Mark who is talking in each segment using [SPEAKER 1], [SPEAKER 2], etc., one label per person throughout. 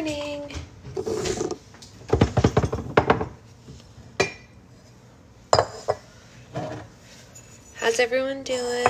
[SPEAKER 1] morning. How's everyone doing?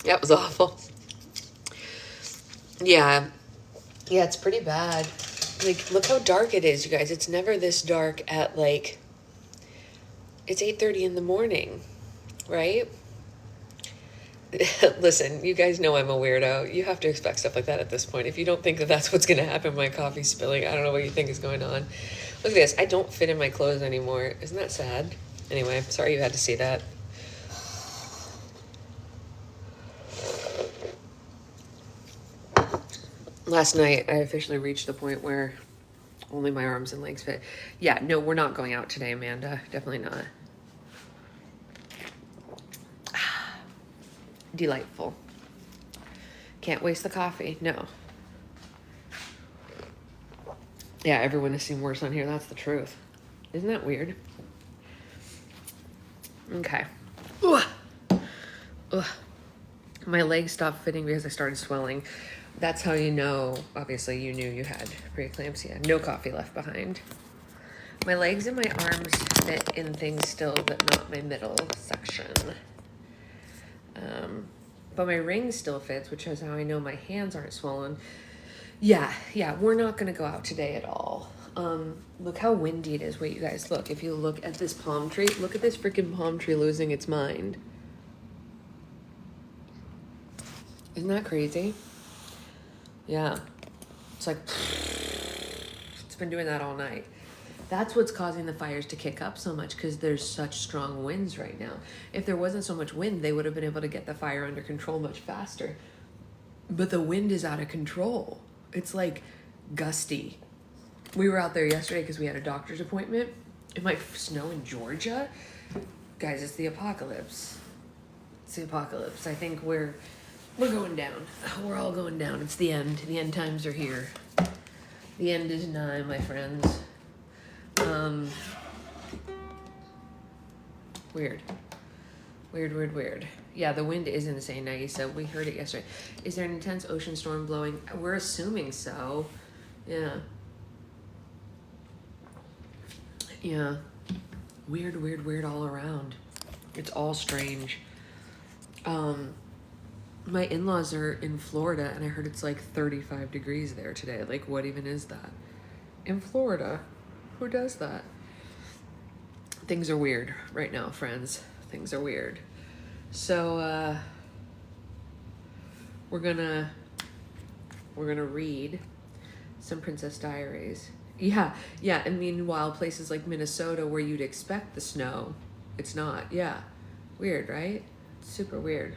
[SPEAKER 1] That was awful. Yeah. Yeah, it's pretty bad. Like, look how dark it is, you guys. It's never this dark at, like, it's 8:30 in the morning, right? Listen, you guys know I'm a weirdo. You have to expect stuff like that at this point. If you don't think that that's what's going to happen, my coffee's spilling. I don't know what you think is going on. Look at this. I don't fit in my clothes anymore. Isn't that sad? Anyway, sorry you had to see that. Last night, I officially reached the point where only my arms and legs fit. Yeah, no, we're not going out today, Amanda. Definitely not. Delightful. Can't waste the coffee. No. Yeah, everyone has seen worse on here. That's the truth. Isn't that weird? Okay. Ugh. Ugh. My legs stopped fitting because I started swelling. That's how you know, obviously, you knew you had preeclampsia. No coffee left behind. My legs and my arms fit in things still, but not my middle section. But my ring still fits, which is how I know my hands aren't swollen. Yeah, we're not going to go out today at all. Look how windy it is. Wait, you guys, look. If you look at this palm tree, look at this freaking palm tree losing its mind. Isn't that crazy? Yeah. It's like, it's been doing that all night. That's what's causing the fires to kick up so much, because there's such strong winds right now. If there wasn't so much wind, they would have been able to get the fire under control much faster. But the wind is out of control. It's like gusty. We were out there yesterday because we had a doctor's appointment. It might snow in Georgia. Guys, it's the apocalypse. It's the apocalypse. I think we're going down. We're all going down. It's the end. The end times are here. The end is nigh, my friends. Weird. Yeah, the wind is insane, Nagisa. We heard it yesterday. Is there an intense ocean storm blowing? We're assuming so. Yeah. Yeah. Weird all around. It's all strange. My in-laws are in Florida, and I heard it's like 35 degrees there today. Like, what even is that? In Florida? Who does that? Things are weird right now, friends. Things are weird. So, we're gonna read some Princess Diaries. Yeah. And meanwhile, places like Minnesota, where you'd expect the snow, it's not. Yeah. Weird, right? Super weird.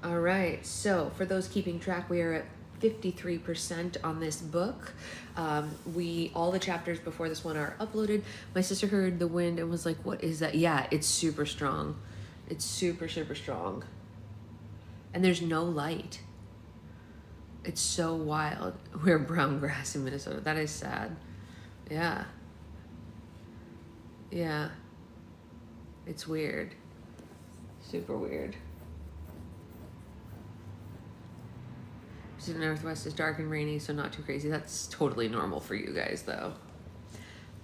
[SPEAKER 1] All right. So for those keeping track, we are at 53% on this book. All the chapters before this one are uploaded. My sister heard the wind and was like, what is that? Yeah, it's super strong. It's super strong. And there's no light. It's so wild. We're brown grass in Minnesota. That is sad. Yeah. It's weird. Super weird. Pacific Northwest is dark and rainy, so not too crazy. That's totally normal for you guys, though.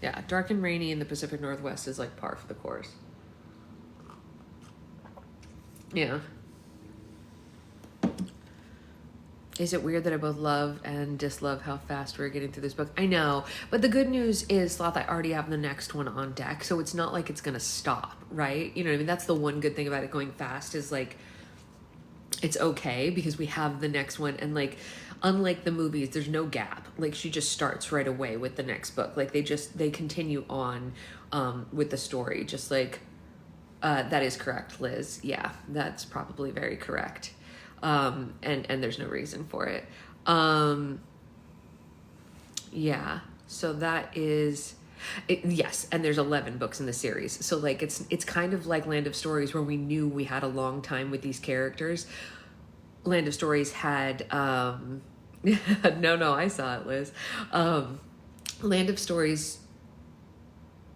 [SPEAKER 1] Yeah, dark and rainy in the Pacific Northwest is like par for the course. Yeah. Is it weird that I both love and dislove how fast we're getting through this book? I know, but the good news is, Sloth, I already have the next one on deck, so it's not like it's gonna stop, right? You know what I mean? That's the one good thing about it going fast, is like, it's okay because we have the next one, and like, unlike the movies, there's no gap. Like, she just starts right away with the next book. Like, they continue on with the story, just like, that is correct, Liz. Yeah, that's probably very correct. And there's no reason for it. Yeah, so that is it, yes, and there's 11 books in the series. So like it's kind of like Land of Stories, where we knew we had a long time with these characters. Land of Stories had no, I saw it, Liz. Land of Stories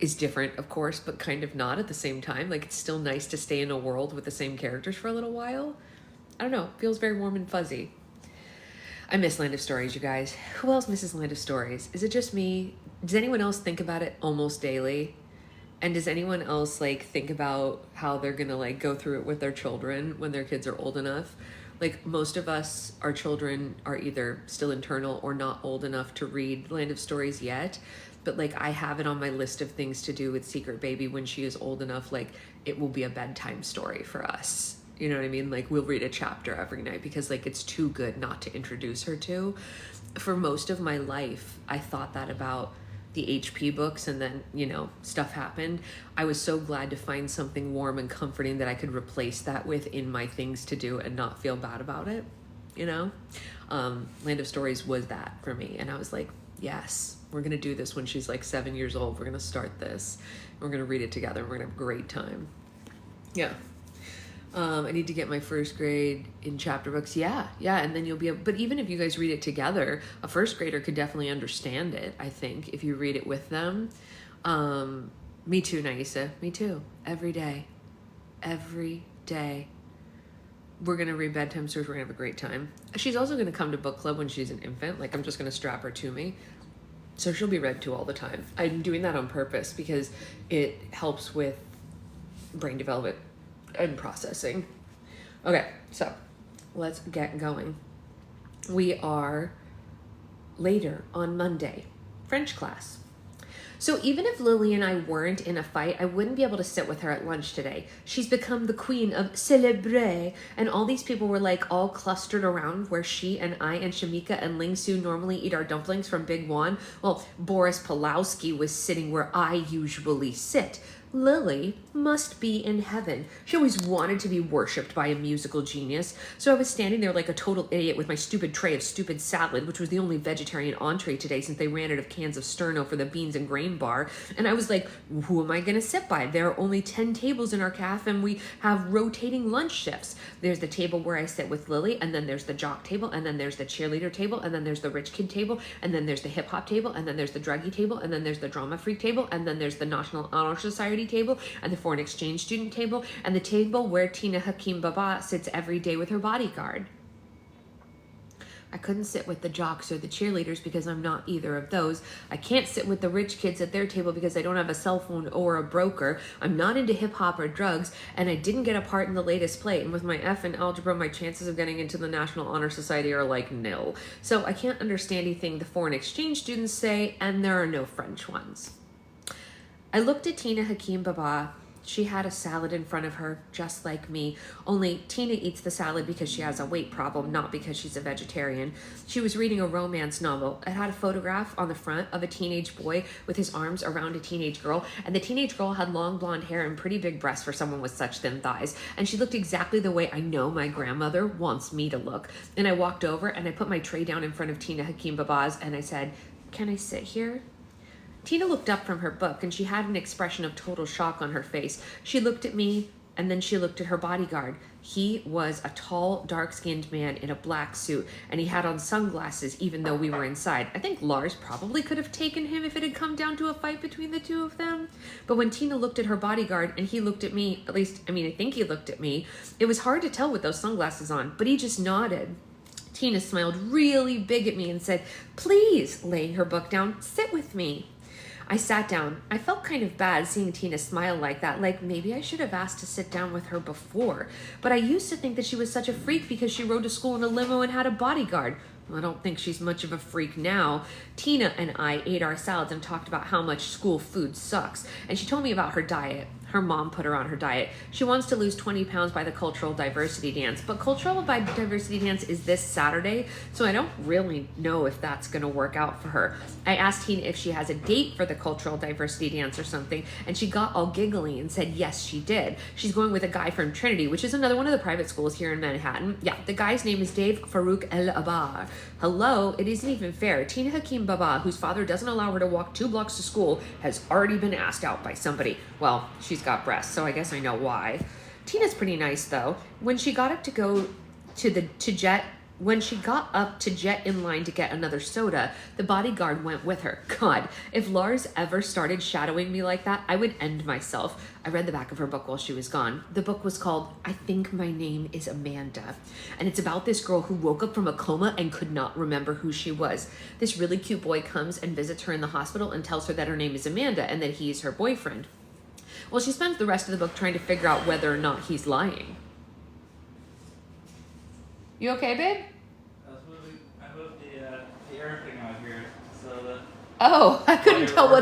[SPEAKER 1] is different, of course, but kind of not at the same time. Like, it's still nice to stay in a world with the same characters for a little while. I don't know, it feels very warm and fuzzy. I miss Land of Stories, you guys. Who else misses Land of Stories? Is it just me? Does anyone else think about it almost daily? And does anyone else like think about how they're gonna like go through it with their children when their kids are old enough? Like most of us, our children are either still internal or not old enough to read Land of Stories yet. But like I have it on my list of things to do with Secret Baby when she is old enough. Like it will be a bedtime story for us. You know what I mean? Like we'll read a chapter every night because like it's too good not to introduce her to. For most of my life, I thought that about the HP books, and then, you know, stuff happened. I was so glad to find something warm and comforting that I could replace that with in my things to do and not feel bad about it, you know? Land of Stories was that for me. And I was like, yes, we're going to do this when she's like 7 years old. We're going to start this. We're going to read it together. We're going to have a great time. Yeah. I need to get my first grade in chapter books. Yeah. And then you'll be able, but even if you guys read it together, a first grader could definitely understand it, I think, if you read it with them. Me too, Naisa. Me too. Every day. We're going to read bedtime stories. We're going to have a great time. She's also going to come to book club when she's an infant. Like, I'm just going to strap her to me. So she'll be read to all the time. I'm doing that on purpose because it helps with brain development and processing. Okay, so let's get going. We are later on Monday, French class. So even if Lily and I weren't in a fight, I wouldn't be able to sit with her at lunch today. She's become the queen of célébrer, and all these people were like all clustered around where she and I and Shamika and Ling Su normally eat our dumplings from Big Juan. Well, Boris Pulowski was sitting where I usually sit. Lily must be in heaven. She always wanted to be worshipped by a musical genius. So I was standing there like a total idiot with my stupid tray of stupid salad, which was the only vegetarian entree today since they ran out of cans of Sterno for the beans and grain bar. And I was like, who am I going to sit by? There are only 10 tables in our cafe and we have rotating lunch shifts. There's the table where I sit with Lily, and then there's the jock table, and then there's the cheerleader table, and then there's the rich kid table, and then there's the hip hop table, and then there's the druggy table, and then there's the drama freak table, and then there's the National Honor Society table, and the foreign exchange student table, and the table where Tina Hakim Baba sits every day with her bodyguard. I couldn't sit with the jocks or the cheerleaders because I'm not either of those. I can't sit with the rich kids at their table because I don't have a cell phone or a broker. I'm not into hip hop or drugs, and I didn't get a part in the latest play. And with my F in algebra, my chances of getting into the National Honor Society are like nil. So I can't understand anything the foreign exchange students say, and there are no French ones. I looked at Tina Hakim Baba. She had a salad in front of her, just like me, only Tina eats the salad because she has a weight problem, not because she's a vegetarian. She was reading a romance novel. It had a photograph on the front of a teenage boy with his arms around a teenage girl, and the teenage girl had long blonde hair and pretty big breasts for someone with such thin thighs, and she looked exactly the way I know my grandmother wants me to look. And I walked over and I put my tray down in front of Tina Hakim Baba's, and I said, "Can I sit here?" Tina looked up from her book, and she had an expression of total shock on her face. She looked at me, and then she looked at her bodyguard. He was a tall, dark-skinned man in a black suit, and he had on sunglasses even though we were inside. I think Lars probably could have taken him if it had come down to a fight between the two of them. But when Tina looked at her bodyguard and he looked at me, at least, I think he looked at me, it was hard to tell with those sunglasses on, but he just nodded. Tina smiled really big at me and said, "Please," laying her book down, "sit with me." I sat down. I felt kind of bad seeing Tina smile like that, like maybe I should have asked to sit down with her before. But I used to think that she was such a freak because she rode to school in a limo and had a bodyguard. Well, I don't think she's much of a freak now. Tina and I ate our salads and talked about how much school food sucks. And she told me about her diet. Her mom put her on her diet. She wants to lose 20 pounds by the cultural diversity dance, but cultural diversity dance is this Saturday, so I don't really know if that's going to work out for her. I asked Tina if she has a date for the cultural diversity dance or something, and she got all giggly and said yes, she did. She's going with a guy from Trinity, which is another one of the private schools here in Manhattan. Yeah, the guy's name is Dave Farouk El Abar. Hello, it isn't even fair. Tina Hakim Baba, whose father doesn't allow her to walk 2 blocks to school, has already been asked out by somebody. Well, she's got breasts, so I guess I know why. Tina's pretty nice though. When she got up to go to Jet in line to get another soda, the bodyguard went with her. God, if Lars ever started shadowing me like that, I would end myself. I read the back of her book while she was gone. The book was called I Think My Name is Amanda, and it's about this girl who woke up from a coma and could not remember who she was. This really cute boy comes and visits her in the hospital and tells her that her name is Amanda and that he is her boyfriend. Well, she spends the rest of the book trying to figure out whether or not he's lying. You okay, babe?
[SPEAKER 2] I moved the air thing out here so that.
[SPEAKER 1] Oh, I couldn't tell what